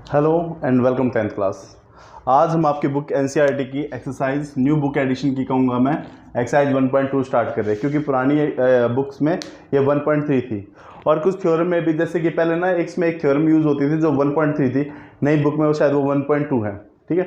Hello and welcome 10th class. आज हम आपकी बुक एनसीईआरटी की एक्सरसाइज न्यू बुक एडिशन की कहूँगा मैं एक्सरसाइज 1.2 स्टार्ट कर रहे हैं, क्योंकि पुरानी बुक्स में ये 1.3 थी और कुछ थ्योरम में भी, जैसे कि पहले ना इसमें एक थ्योरम यूज़ होती थी जो 1.3 थी, नई बुक में वो शायद वो 1.2 है। ठीक है,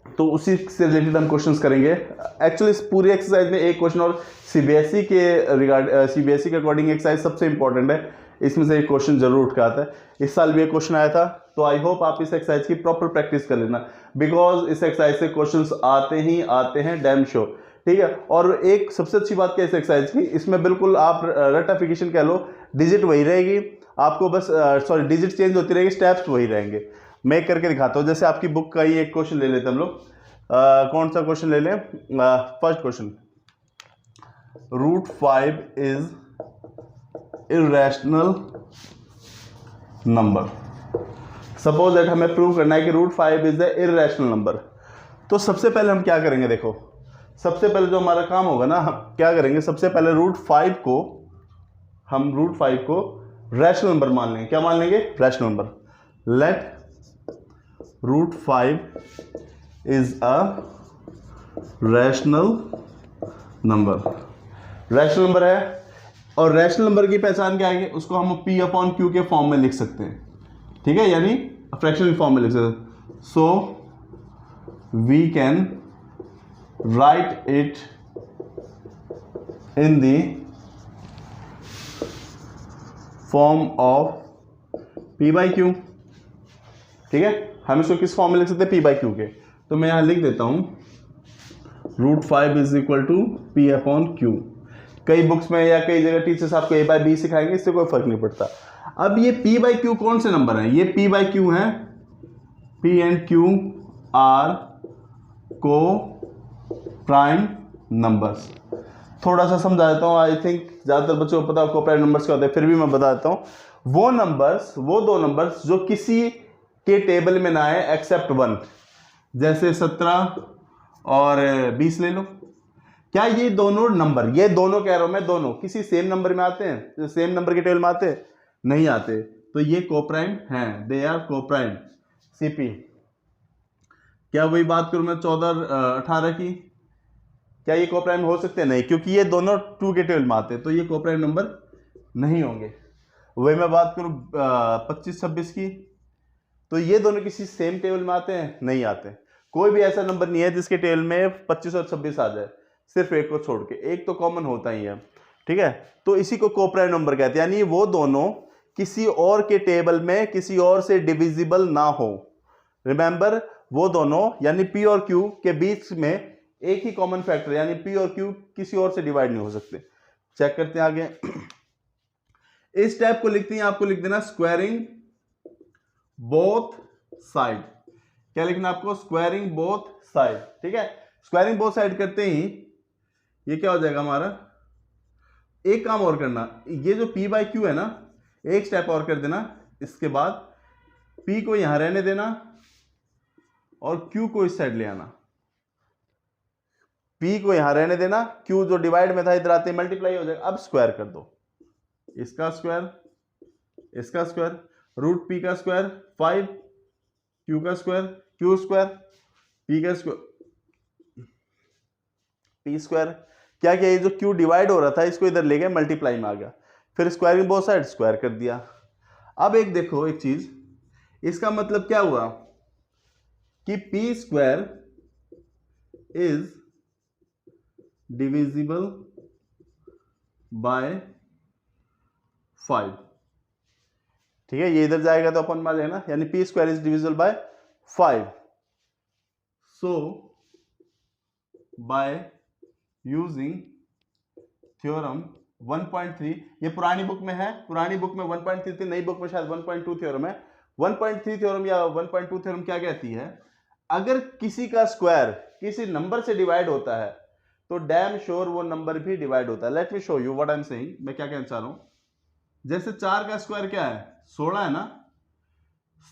तो उसी से रिलेटेड हम क्वेश्चंस करेंगे। एक्चुअली इस पूरी एक्सरसाइज में एक क्वेश्चन और सीबीएसई के अकॉर्डिंग एक्सरसाइज सबसे इंपॉर्टेंट है, इसमें से एक क्वेश्चन जरूर उठ के आता है। इस साल भी एक क्वेश्चन आया था, तो आई होप आप इस एक्सरसाइज की प्रॉपर प्रैक्टिस कर लेना, बिकॉज इस एक्सरसाइज से क्वेश्चंस आते हैं डैम श्योर। ठीक है, और एक सबसे अच्छी बात क्या है इस एक्सरसाइज की, इसमें बिल्कुल आप रेक्टिफिकेशन कह लो, डिजिट वही रहेगी, आपको बस सॉरी डिजिट चेंज होती रहेगी, स्टेप्स वही रहेंगे। मैं करके दिखाता हूँ। जैसे आपकी बुक का ही एक क्वेश्चन ले लेते हैं हम लोग। कौन सा क्वेश्चन ले लें? First question, √5 is irrational number. Suppose that हमें प्रूव करना है कि √5 इज द इरेशनल नंबर। तो सबसे पहले हम क्या करेंगे, देखो सबसे पहले जो हमारा काम होगा ना, हम क्या करेंगे, सबसे पहले √5 को रैशनल नंबर मान लेंगे। क्या मान लेंगे? Rational number. Let √5 is a rational number. Rational number है, और रैशनल नंबर की पहचान क्या है? उसको हम P/Q के फॉर्म में लिख सकते हैं। ठीक है, यानी फ्रैक्शनल फॉर्म में लिख सकते हैं। So we can write it in the form of P/Q। ठीक है, हम इसको किस फॉर्म में लिख सकते हैं? P/Q के। तो मैं यहां लिख देता हूं √5 इज इक्वल टू P/Q। कई बुक्स में या कई जगह टीचर्स आपको A/B सिखाएंगे, इससे कोई फर्क नहीं पड़ता। अब ये P/Q कौन से नंबर है? ये P/Q है, P एंड Q आर को प्राइम नंबर्स। थोड़ा सा समझा देता हूं, आई थिंक ज्यादातर बच्चों को पता है को प्राइम नंबर्स क्या होते हैं, फिर भी मैं बता देता हूं। वो दो नंबर्स जो किसी के टेबल में ना आए एक्सेप्ट वन, जैसे 17 और 20 ले लो। क्या ये दोनों नंबर, ये दोनों कह रहा हूं मैं, दोनों किसी सेम नंबर में आते हैं, सेम नंबर के टेबल में आते हैं? नहीं आते, तो ये कोप्राइम हैं, दे आर कोप्राइम। सीपी। क्या वही बात करूं मैं 14 18 की? क्या ये कोप्राइम हो सकते हैं? नहीं, क्योंकि ये दोनों 2 के टेबल में आते हैं, तो ये कोप्राइम नंबर नहीं होंगे। वही मैं बात करूं 25 26 की, तो ये दोनों किसी सेम टेबल में आते हैं? नहीं आते। कोई भी ऐसा नंबर नहीं है जिसके टेबल में 25 और 26 आ जाए, सिर्फ एक को छोड़ के, एक तो कॉमन होता ही है। ठीक है, तो इसी को कोप्राइम नंबर कहते हैं, यानी वो दोनों किसी और के टेबल में किसी और से डिविजिबल ना हो। रिमेंबर, वो दोनों यानी P और Q के बीच में एक ही कॉमन फैक्टर, यानी P और Q किसी और से डिवाइड नहीं हो सकते। चेक करते हैं आगे। इस स्टेप को लिखते हैं, आपको लिख देना स्क्वायरिंग बोथ साइड। क्या लिखना आपको? Squaring both side. ठीक है, स्क्वायरिंग बोथ साइड करते ही ये क्या हो जाएगा हमारा? एक काम और करना, ये जो P/Q है ना, एक स्टेप और कर देना। इसके बाद P को यहां रहने देना और Q को इस साइड ले आना। P को यहां रहने देना, Q जो डिवाइड में था इधर आते मल्टीप्लाई हो जाएगा। अब स्क्वायर कर दो, इसका स्क्वायर, इसका स्क्वायर, √P का स्क्वायर 5, Q का स्क्वायर, Q स्क्वायर, P का स्क्वायर, P स्क्वायर। क्या क्या, ये जो Q डिवाइड हो रहा था इसको इधर ले गए, मल्टीप्लाई में आ गया, फिर स्क्वायरिंग बोथ साइड स्क्वायर कर दिया। अब एक देखो एक चीज, इसका मतलब क्या हुआ कि P square is divisible by 5। ठीक है, ये इधर जाएगा तो अपन में आ जाएगा ना, यानी P square is divisible by 5। So by using theorem 1.3, ये पुरानी बुक में है, पुरानी बुक में 1.3 थी, नई बुक में शायद 1.2 थ्योरम है। 1.3 थ्योरम या 1.2 थ्योरम क्या कहती है? अगर किसी का स्क्वायर किसी नंबर से डिवाइड होता है तो डैम श्योर वो नंबर भी डिवाइड होता है। Let me show you what I am saying, मैं क्या कहना चाह रहा हूं। जैसे 4 का स्क्वायर क्या है? 16 है ना।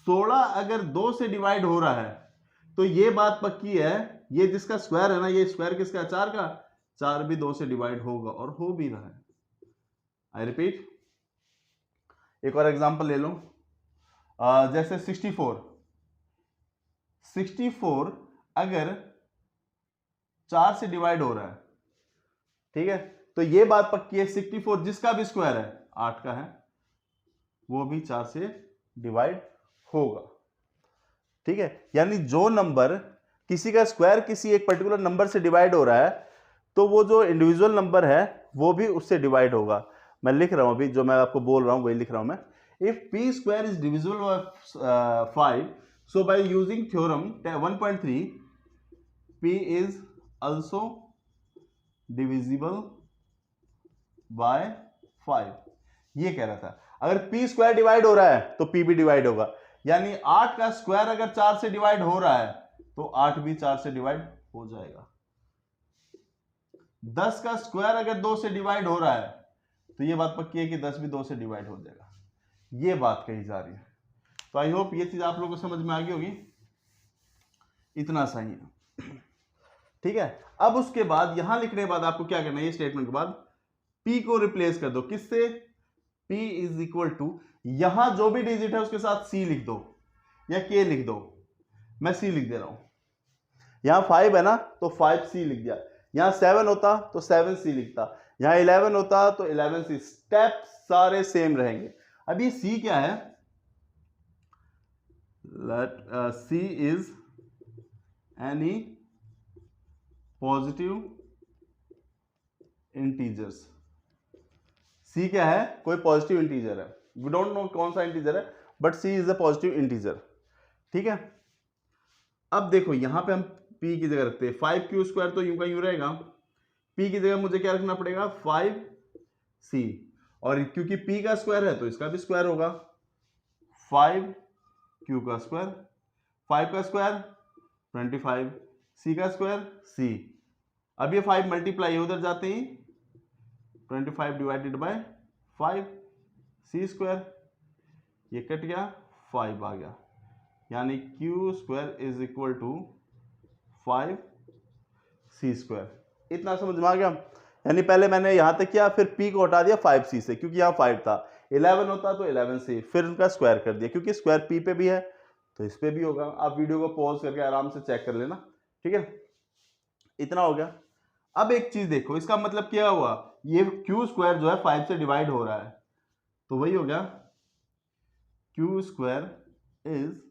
16 अगर 2 से डिवाइड हो रहा है तो ये बात पक्की है, ये जिसका स्क्वायर है ना, ये स्क्वायर किसका? 4 का। 4 भी 2 से डिवाइड होगा और हो भी रहा है। आई रिपीट, एक और एग्जांपल ले लो। जैसे 64 अगर 4 से डिवाइड हो रहा है, ठीक है, तो ये बात पक्की है 64 जिसका भी स्क्वायर है 8 का है वो भी 4 से डिवाइड होगा, ठीक है। यानी जो नंबर किसी का स्क्वायर किसी एक पर्टिकुलर नंबर से डिवाइड हो रहा है तो वो जो इंडिविजुअल नंबर है वो भी उससे डिवाइड होगा। मैं लिख रहा हूं अभी जो मैं आपको बोल रहा हूं वही लिख रहा हूं मैं। If P square is divisible by 5 so by using theorem 1.3 P is also divisible by 5, ये कह रहा था। अगर पी स्क्वायर डिवाइड हो रहा है तो पी भी डिवाइड होगा, यानी 8 का स्क्वायर अगर 4 से डिवाइड हो रहा है तो 8 भी 4 से डिवाइड हो जाएगा। 10 का स्क्वायर अगर 2 से डिवाइड हो रहा है तो ये बात पक्की है कि 10 भी 2 से डिवाइड हो जाएगा, ये बात कही जा रही है। तो आई होप ये चीज आप लोगों को समझ में आ गई होगी, इतना सही है, ठीक है। अब उसके बाद यहां लिखने के बाद आपको क्या करना है, ये स्टेटमेंट के बाद p को रिप्लेस कर दो, किससे, p इज इक्वल टू, यहां जो भी डिजिट है उसके साथ c लिख दो या k लिख दो, मैं c लिख दे रहा हूं। यहां 5 है ना तो 5c लिख दिया, यहां 7 होता तो 7c लिखता, यहां 11 होता तो 11c, स्टेप सारे सेम रहेंगे। अब ये c क्या है, c is any positive integers, c क्या है, कोई पॉजिटिव इंटीजर है, वी डोंट नो कौन सा इंटीजर है but c is a positive integer, ठीक है। अब देखो यहां पे हम p की जगह रखते हैं 5q स्क्वायर, तो यूं का यूं रहेगा, p की जगह मुझे क्या रखना पड़ेगा 5c, और क्योंकि p का स्क्वायर है तो इसका भी स्क्वायर होगा 5q का स्क्वायर, 5 का स्क्वायर 25, c का स्क्वायर c, अब ये 5 मल्टीप्लाई उधर जाते ही 25 डिवाइडेड बाय 5 c स्क्वायर, ये कट गया 5 आ गया, यानी q square is equal to 5 c square. इतना समझ में आ गया। यानी पहले मैंने यहां तक किया, फिर p को हटा दिया 5c से क्योंकि यहां 5 था, 11 होता तो 11c, फिर उनका स्क्वायर कर दिया क्योंकि स्क्वायर p पे भी है तो इस पे भी होगा। आप वीडियो को पॉज करके आराम से चेक कर लेना, ठीक है। इतना हो गया। अब एक चीज देखो, इसका मतलब क्या हुआ, ये q स्क्वायर जो है 5 से डिवाइड हो रहा है तो वही हो गया q स्क्वायर इज,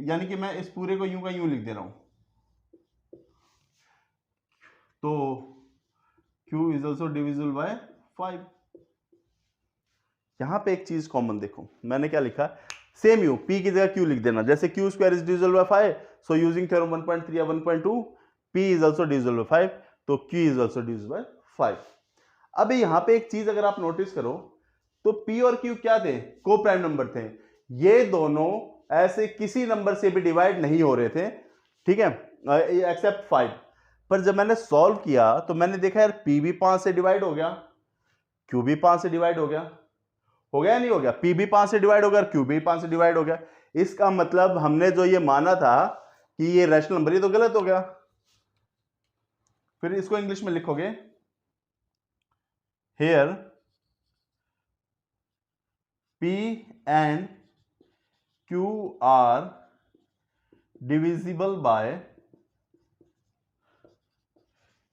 यानी कि मैं इस पूरे को यूं का यूं लिख दे रहा हूं, तो q is also divisible by 5। यहां पे एक चीज कॉमन देखो, मैंने क्या लिखा, सेम यू p की जगह q लिख देना, जैसे q square is divisible by 5, so using theorem 1.3 या 1.2 p is also divisible by 5, तो q is also divisible by 5। अब यहां पे एक चीज अगर आप नोटिस करो तो p और q क्या थे, को प्राइम नंबर थे, ये दोनों ऐसे किसी नंबर से भी डिवाइड नहीं हो रहे थे, ठीक है, एक्सेप्ट 5। पर जब मैंने सॉल्व किया तो मैंने देखा यार p भी 5 से डिवाइड हो गया, q भी 5 से डिवाइड हो गया या नहीं हो गया, p भी 5 से डिवाइड हो गया और q भी 5 से डिवाइड हो गया। इसका मतलब हमने जो ये माना था कि ये रैशनल नंबर, ये तो गलत हो गया। फिर इसको इंग्लिश में लिखोगे, here p and q are divisible by,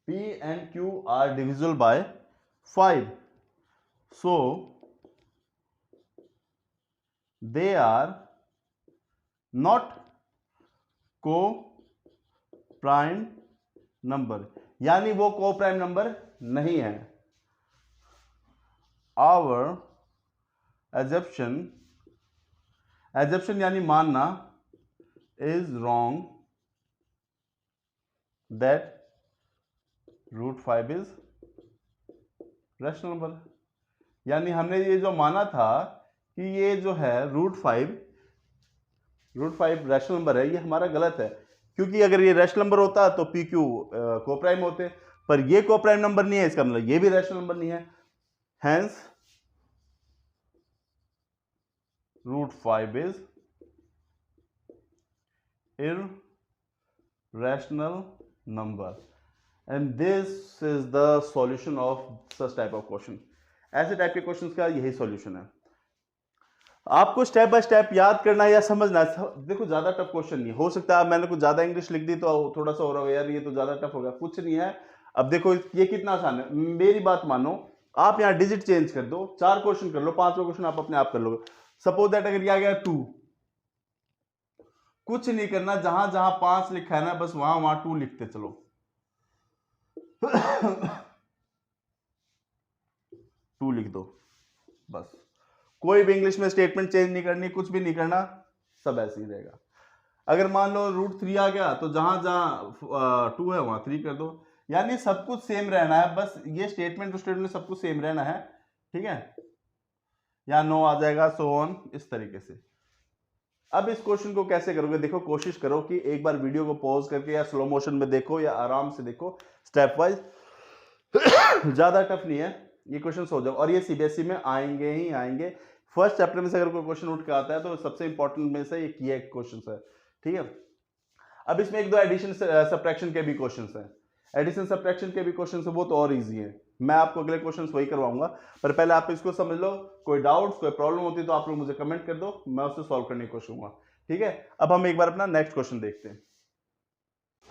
p and q are divisible by 5, so they are not co-prime number, यानी वो co-prime number नहीं है। our assumption यानी मानना is wrong that √5 is rational number, यानी हमने ये जो माना था कि ये जो है √5 रैशनल नंबर है, ये हमारा गलत है, क्योंकि अगर ये रैशनल नंबर होता तो पी क्यू कोप्राइम होते, पर ये कोप्राइम नंबर नहीं है, इसका मतलब ये भी रैशनल नंबर नहीं है, हैंस √5 इज irrational number and this is the solution of such type of question। ऐसे टाइप के क्वेश्चंस का यही सॉल्यूशन है। आपको स्टेप बाय स्टेप याद करना या समझना है। देखो ज्यादा टफ क्वेश्चन नहीं है, हो सकता है मैंने कुछ ज्यादा इंग्लिश लिख दी तो थोड़ा सा हो रहा हो यार ये तो ज्यादा टफ हो गया, कुछ नहीं है। अब देखो ये कितना आसान है, मेरी बात मानो, आप यहाँ डिजिट चेंज कर दो, 4 क्वेश्चन कर लो, 5वां क्वेश्चन आप अपने आप कर लोगे। सपोज दैट अगर ये आ गया 2, कुछ नहीं करना, जहां जहां 5 लिखा है ना बस वहां वहां 2 लिखते चलो। 2 लिख दो बस, कोई भी इंग्लिश में स्टेटमेंट चेंज नहीं करनी, कुछ भी नहीं करना, सब ऐसे ही रहेगा। अगर मान लो √3 आ गया तो जहां जहां 2 है वहां 3 कर दो, यानी सब कुछ सेम रहना है, बस ये स्टेटमेंट टू स्टेटमेंट सब कुछ सेम रहना है, ठीक है। या नो आ जाएगा, सो ऑन, इस तरीके से। अब इस क्वेश्चन को कैसे करोगे, देखो कोशिश करो कि एक बार वीडियो को पॉज करके या स्लो मोशन में देखो या आराम से देखो, स्टेप वाइज। ज्यादा टफ नहीं है ये क्वेश्चन, हो जाओ। और ये सीबीएसई में आएंगे ही आएंगे। फर्स्ट चैप्टर में से अगर कोई क्वेश्चन उठ के आता है तो सबसे इंपॉर्टेंट में से ये किए क्वेश्चन है, ठीक है। अब इसमें एक दो एडिशन सब्ट्रैक्शन के भी क्वेश्चन हैं, एडिशन सब्ट्रैक्शन के भी क्वेश्चन है, वो तो और इजी है। मैं आपको अगले क्वेश्चन वही करवाऊंगा, पर पहले आप इसको समझ लो। कोई डाउट्स कोई प्रॉब्लम होती है तो आप लोग मुझे कमेंट कर दो, मैं उससे सॉल्व करने की कोशिश करूंगा, ठीक है। अब हम एक बार अपना नेक्स्ट क्वेश्चन देखते हैं।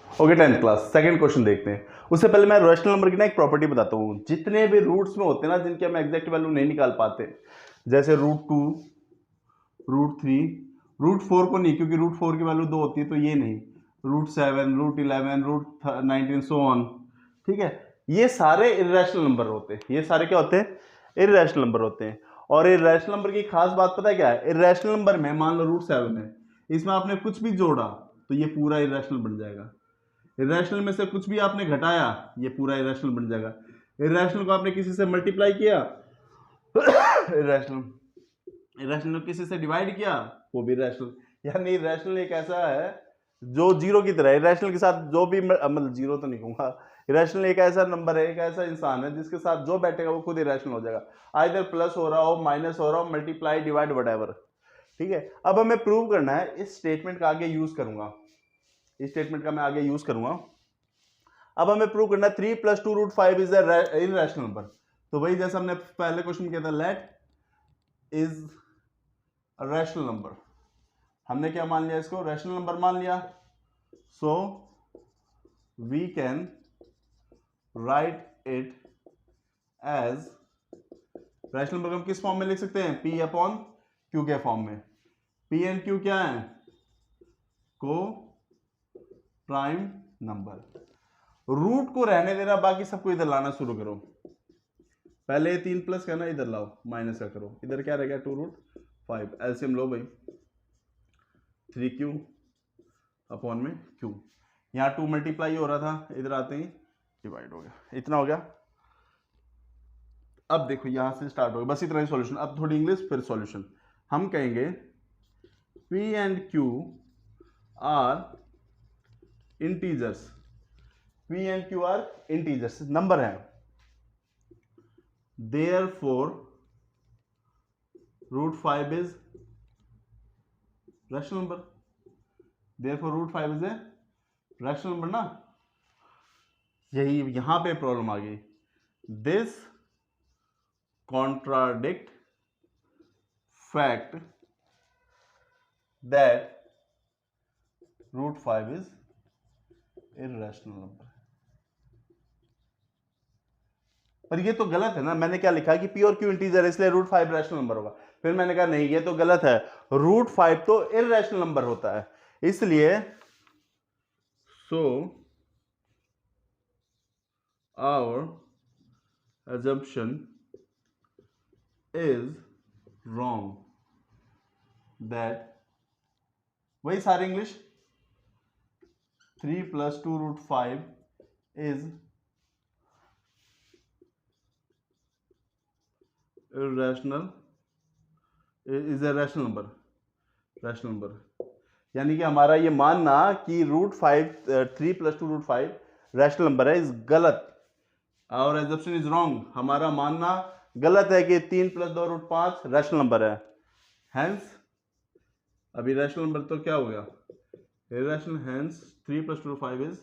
Okay 10th class, second question देखते हैं। उससे पहले मैं रैशनल नंबर की ना एक प्रॉपर्टी बताता हूँ। जितने भी रूट्स में होते हैं ना जिनके हम एग्जैक्ट वैल्यू नहीं निकाल पाते, जैसे √2, √3, √4 को नहीं, क्योंकि √4 की वैल्यू 2 होती है तो ये नहीं, √7, √11, √19 सो ऑन, ठीक है। ये सारे इर्रेशनल नंबर होते हैं, ये सारे क्या होते हैं, इर्रेशनल नंबर होते हैं। और इर्रेशनल नंबर की खास बात पता है क्या है, इर्रेशनल नंबर में मान लो √7 है, इसमें आपने कुछ भी जोड़ा तो ये पूरा इर्रेशनल बन जाएगा। इरेशनल में से कुछ भी आपने घटाया ये पूरा इरेशनल बन जाएगा। इरेशनल को आपने किसी से मल्टीप्लाई किया, इरेशनल, इरेशनल किसी से डिवाइड किया, वो भी इरेशनल। यानी इरेशनल एक ऐसा है जो जीरो की तरह है। इरेशनल के साथ जो भी, मतलब जीरो तो नहीं कहूंगा, इरेशनल एक ऐसा नंबर है, एक ऐसा इंसान है जिसके साथ जो बैठेगा वो खुद इरेशनल हो जाएगा, आइदर प्लस हो रहा हो, माइनस हो रहा हो, मल्टीप्लाई, डिवाइड, व्हाटएवर, ठीक है। अब हमें प्रूव करना है, इस स्टेटमेंट का आगे यूज करूंगा, इस स्टेटमेंट का मैं आगे यूज करूंगा। अब हमें प्रूव करना है 3 + 2 √5 इज इररेशनल नंबर। तो वही जैसा हमने पहले क्वेश्चन किया था, let is a rational number, हमने क्या मान लिया, इसको रैशनल नंबर मान लिया। So we can write it as, rational number हम किस फॉर्म में लिख सकते हैं, P/Q के फॉर्म में। P एंड Q क्या है, को प्राइम नंबर। रूट को रहने देना, बाकी सबको इधर लाना शुरू करो। पहले 3 प्लस करना, इधर लाओ, माइनस का करो, इधर क्या रहेगा 2√5, एलसीएम लो भाई, 3Q/में Q, यहाँ 2 मल्टीप्लाई हो रहा था, इधर आते ही डिवाइड हो गया, इतना हो गया। अब देखो यहां से स्टार्ट हो गया, बस इतना ही सॉल्यूशन। अब थोड़ी इंग्लिश फिर सॉल्यूशन। हम कहेंगे P and Q are integers, P and Q are integers, number है। Therefore √5 is rational number, therefore √5 is a rational number ना। यही यहां पे प्रॉब्लम आ गई, this contradict fact that √5 is irrational number। पर ये तो गलत है ना, मैंने क्या लिखा कि P और Q इंटीजर है इसलिए √5 रैशनल नंबर होगा। फिर मैंने कहा नहीं ये तो गलत है, √5 तो इररेशनल नंबर होता है, इसलिए so our assumption is wrong that, वही सारी English, 3 + 2 √5 is irrational, is a rational number, rational number। यानी कि हमारा ये मानना कि √5 3 + 2 √5 रैशनल नंबर है, इस गलत, और एजम्पशन इज रॉन्ग, हमारा मानना गलत है कि 3 + 2 √5 रैशनल नंबर है। हेंस अभी रैशनल नंबर तो क्या हो गया, irrational, hence 3 + 2 √5 is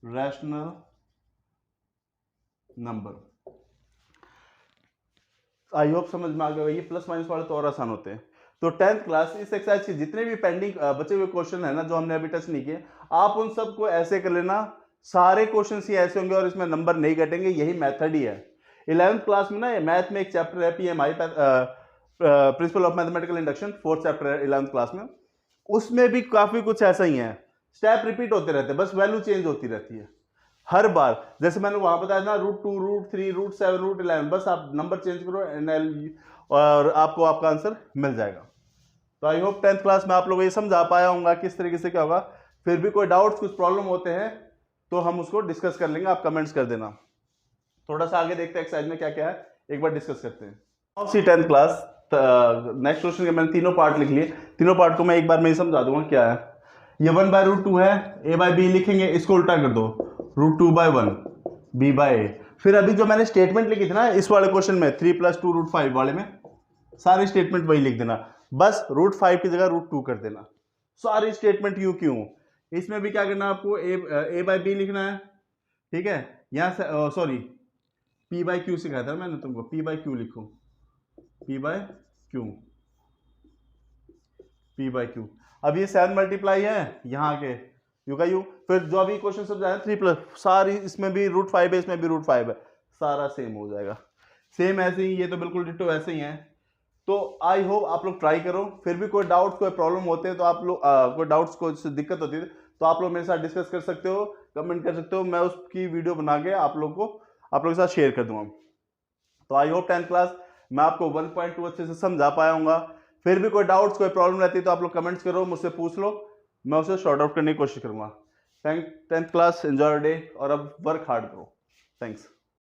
irrational number. I hope समझ में आ गया। ये प्लस माइनस वाले तो और आसान होते हैं। तो 10th क्लास इस एक्सरसाइज के जितने भी पेंडिंग बचे हुए क्वेश्चन है ना, जो हमने अभी टच नहीं किए, आप उन सबको ऐसे कर लेना। सारे क्वेश्चन ही ऐसे होंगे और इसमें नंबर नहीं कटेंगे, यही मेथड ही है। 11th क्लास में ना मैथ में एक चैप्टर है PMI, principle of mathematical induction, 4th chapter है 11th क्लास में। उसमें भी काफी कुछ ऐसा ही है, स्टेप रिपीट होते रहते हैं, बस वैल्यू चेंज होती रहती है हर बार। जैसे मैंने वहां बताया ना, √2, √3, √7, √11, बस आप नंबर चेंज करो और आपको आपका आंसर मिल जाएगा। तो आई होप 10th क्लास में आप लोग ये समझा पाया होगा किस तरीके से क्या होगा। फिर भी कोई डाउट्स, कुछ प्रॉब्लम होते हैं तो हम उसको डिस्कस कर लेंगे, आप कमेंट्स कर देना। थोड़ा सा आगे देखते हैं एक्सरसाइज में क्या क्या है, एक बार डिस्कस करते हैं। ऑफ सी 10th क्लास नेक्स्ट क्वेश्चन के मैंने तीनों पार्ट लिख लिए। तीनों पार्ट को मैं एक बार में ही समझा दूंगा क्या है। ये 1/√2 है, a/b लिखेंगे, इसको उल्टा कर दो, √2/1 b/a। फिर अभी जो मैंने स्टेटमेंट लिखी थी ना इस वाले क्वेश्चन में 3 + 2 √5 वाले में, सारी स्टेटमेंट वही लिख देना, बस √5 की जगह √2 कर देना। सारी स्टेटमेंट यूं क्यों। इसमें भी क्या करना, आपको a/b लिखना है, ठीक है। यहां से सॉरी p/q सिखाया था मैंने तुमको, p/q लिखो, p/q। अब ये 7 मल्टीप्लाई है यहाँ के यू का यू, फिर जो अभी क्वेश्चन सब जाए 3+, सारी इसमें भी √5 है, इसमें भी √5 है, सारा सेम हो जाएगा। सेम ऐसे ही, ये तो बिल्कुल डिट्टो ऐसे ही है। तो आई होप आप लोग ट्राई करो। फिर भी कोई डाउट, कोई प्रॉब्लम होते हैं तो आप लोग कोई डाउट्स, कोई दिक्कत होती है तो आप लोग मेरे साथ डिस्कस कर सकते हो, कमेंट कर सकते हो, मैं उसकी वीडियो बना के आप लोग के साथ शेयर कर दूंगा। तो आई होप 10th क्लास मैं आपको 1.2 अच्छे से समझा पाया हूँ। फिर भी कोई डाउट्स, कोई प्रॉब्लम रहती है तो आप लोग कमेंट्स करो, मुझसे पूछ लो, मैं उसे शॉर्ट आउट करने की कोशिश करूंगा। 10th क्लास एंजॉय डे और अब वर्क हार्ड करो। थैंक्स।